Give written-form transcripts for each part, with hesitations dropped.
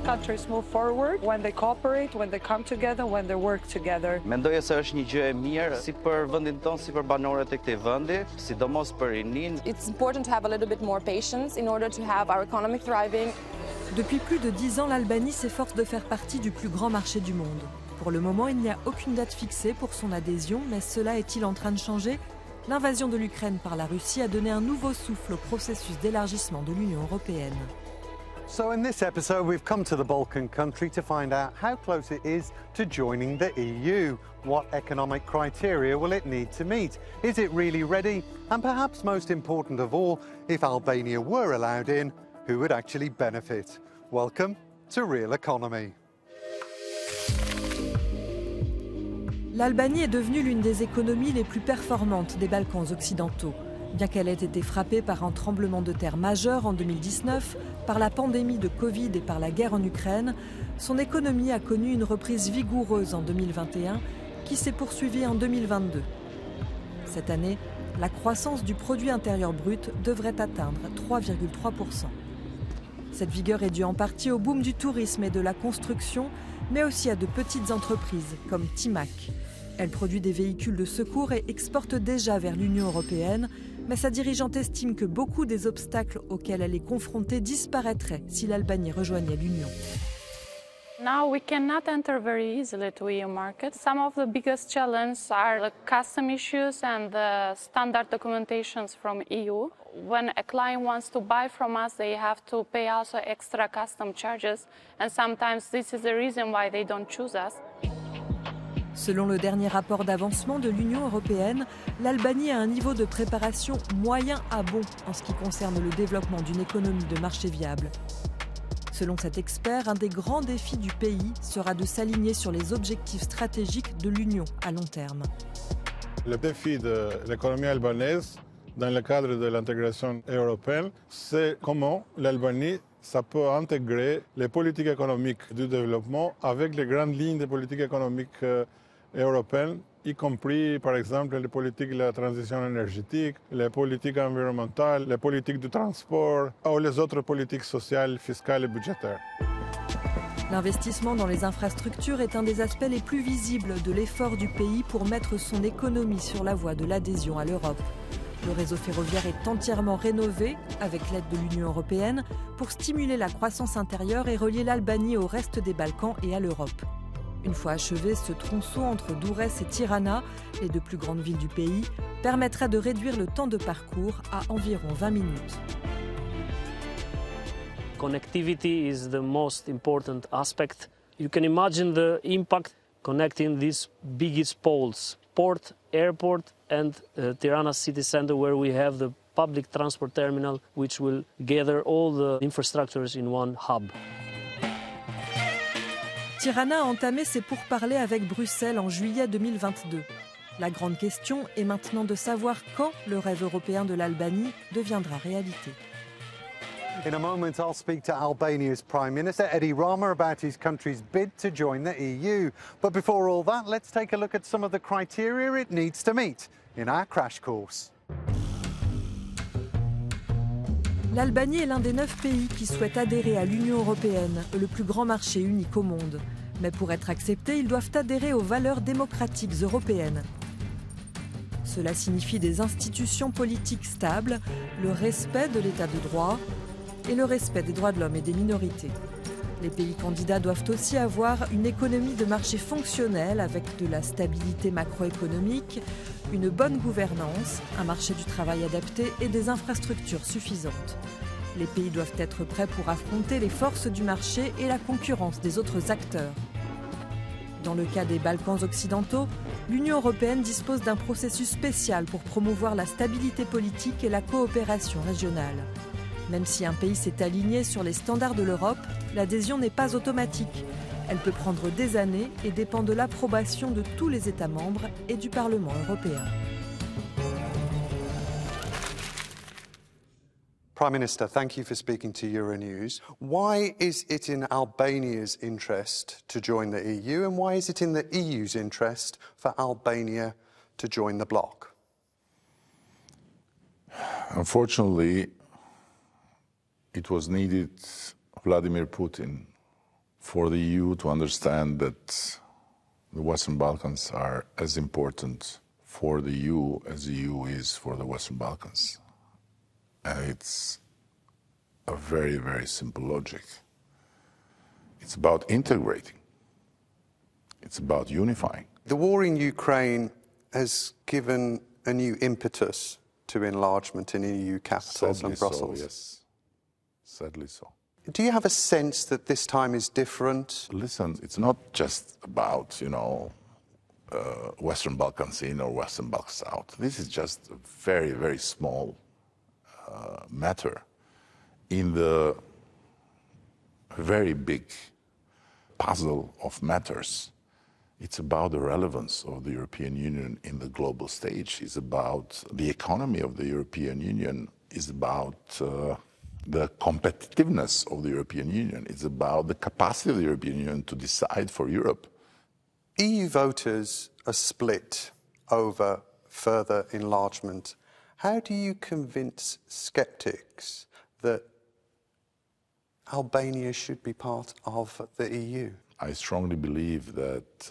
countries move forward when they cooperate, when they come together, when they work together. Mendoja se është një gjë e mirë si për vendin tonë, si për banorët e këtij vendi, sidomos për rinin. It's important to have a little bit more patience in order to have our economy thriving. Depuis plus de 10 ans, l'Albanie s'efforce de faire partie du plus grand marché du monde. Pour le moment, il n'y a aucune date fixée pour son adhésion, mais cela est-il en train de changer? L'invasion de l'Ukraine par la Russie a donné un nouveau souffle au processus d'élargissement de l'Union européenne. So in this episode, we've come to the Balkan country to find out how close it is to joining the EU. What economic criteria will it need to meet? Is it really ready? And perhaps most important of all, if Albania were allowed in, who would actually benefit? Welcome to Realeconomy. L'Albanie est devenue l'une des économies les plus performantes des Balkans occidentaux. Bien qu'elle ait été frappée par un tremblement de terre majeur en 2019, par la pandémie de Covid et par la guerre en Ukraine, son économie a connu une reprise vigoureuse en 2021 qui s'est poursuivie en 2022. Cette année, la croissance du produit intérieur brut devrait atteindre 3,3%. Cette vigueur est due en partie au boom du tourisme et de la construction, mais aussi à de petites entreprises comme Timac. Elle produit des véhicules de secours et exporte déjà vers l'Union européenne, mais sa dirigeante estime que beaucoup des obstacles auxquels elle est confrontée disparaîtraient si l'Albanie rejoignait l'Union. Now we cannot enter very easily to EU market. Some of the biggest challenges are the custom issues and the standard documentations from EU. When a client wants to buy from us, they have to pay also extra custom charges, and sometimes this is the reason why they don't choose us. Selon le dernier rapport d'avancement de l'Union européenne, l'Albanie a un niveau de préparation moyen à bon en ce qui concerne le développement d'une économie de marché viable. Selon cet expert, un des grands défis du pays sera de s'aligner sur les objectifs stratégiques de l'Union à long terme. Le défi de l'économie albanaise dans le cadre de l'intégration européenne, c'est comment l'Albanie ça peut intégrer les politiques économiques du développement avec les grandes lignes des politiques économiques européennes, y compris par exemple les politiques de la transition énergétique, les politiques environnementales, les politiques du transport ou les autres politiques sociales, fiscales et budgétaires. L'investissement dans les infrastructures est un des aspects les plus visibles de l'effort du pays pour mettre son économie sur la voie de l'adhésion à l'Europe. Le réseau ferroviaire est entièrement rénové, avec l'aide de l'Union européenne, pour stimuler la croissance intérieure et relier l'Albanie au reste des Balkans et à l'Europe. Une fois achevé, ce tronçon entre Durrës et Tirana, les deux plus grandes villes du pays, permettrait de réduire le temps de parcours à environ 20 minutes. Connectivity is the most important aspect. You can imagine the impact connecting these biggest poles, port, airport and Tirana city center, where we have the public transport terminal which will gather all the infrastructures in one hub. Tirana a entamé ses pourparlers avec Bruxelles en juillet 2022. La grande question est maintenant de savoir quand le rêve européen de l'Albanie deviendra réalité. In a moment, I'll speak to Albania's Prime Minister, Edi Rama, about his country's bid to join the EU. But before all that, let's take a look at some of the criteria it needs to meet in our crash course. L'Albanie est l'un des 9 pays qui souhaitent adhérer à l'Union européenne, le plus grand marché unique au monde. Mais pour être acceptés, ils doivent adhérer aux valeurs démocratiques européennes. Cela signifie des institutions politiques stables, le respect de l'état de droit et le respect des droits de l'homme et des minorités. Les pays candidats doivent aussi avoir une économie de marché fonctionnelle avec de la stabilité macroéconomique, une bonne gouvernance, un marché du travail adapté et des infrastructures suffisantes. Les pays doivent être prêts pour affronter les forces du marché et la concurrence des autres acteurs. Dans le cas des Balkans occidentaux, l'Union européenne dispose d'un processus spécial pour promouvoir la stabilité politique et la coopération régionale. Même si un pays s'est aligné sur les standards de l'Europe, l'adhésion n'est pas automatique. Elle peut prendre des années et dépend de l'approbation de tous les États membres et du Parlement européen. Prime Minister, thank you for speaking to Euronews. Why is it in Albania's interest to join the EU, and why is it in the EU's interest for Albania to join the bloc? Unfortunately, it was needed Vladimir Putin for the EU to understand that the Western Balkans are as important for the EU as the EU is for the Western Balkans. And it's a very, very simple logic. It's about integrating. It's about unifying. The war in Ukraine has given a new impetus to enlargement in EU capitals and Brussels. So, yes. Sadly so. Do you have a sense that this time is different? Listen, it's not just about, Western Balkans in or Western Balkans out. This is just a very, very small matter in the very big puzzle of matters. It's about the relevance of the European Union in the global stage. It's about the economy of the European Union. It's about the competitiveness of the European Union. It's about the capacity of the European Union to decide for Europe. EU voters are split over further enlargement. How do you convince skeptics that Albania should be part of the EU? I strongly believe that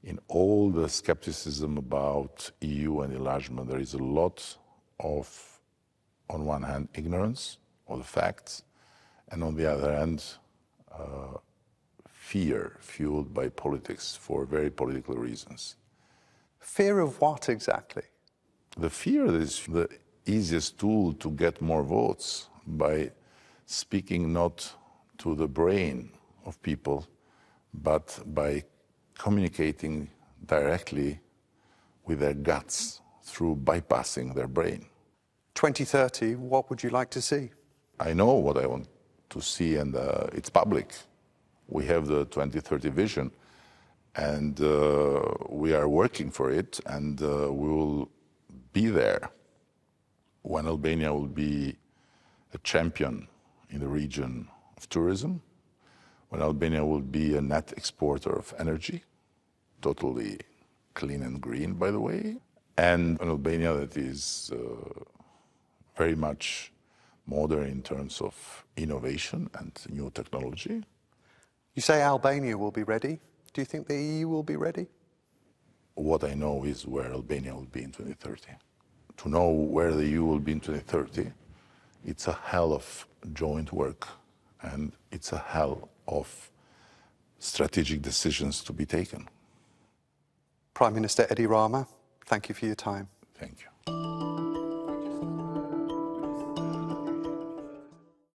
in all the skepticism about EU and enlargement, there is a lot of, on one hand, ignorance of the facts, and on the other hand, fear fueled by politics for very political reasons. Fear of what exactly? The fear is the easiest tool to get more votes by speaking not to the brain of people, but by communicating directly with their guts through bypassing their brain. 2030, what would you like to see? I know what I want to see, and it's public. We have the 2030 vision, and we are working for it, and we will be there when Albania will be a champion in the region of tourism, when Albania will be a net exporter of energy, totally clean and green, by the way, and an Albania that is very much modern in terms of innovation and new technology. You say Albania will be ready. Do you think the EU will be ready? What I know is where Albania will be in 2030. To know where the EU will be in 2030, it's a hell of joint work, and it's a hell of strategic decisions to be taken. Prime Minister Edi Rama, thank you for your time. Thank you.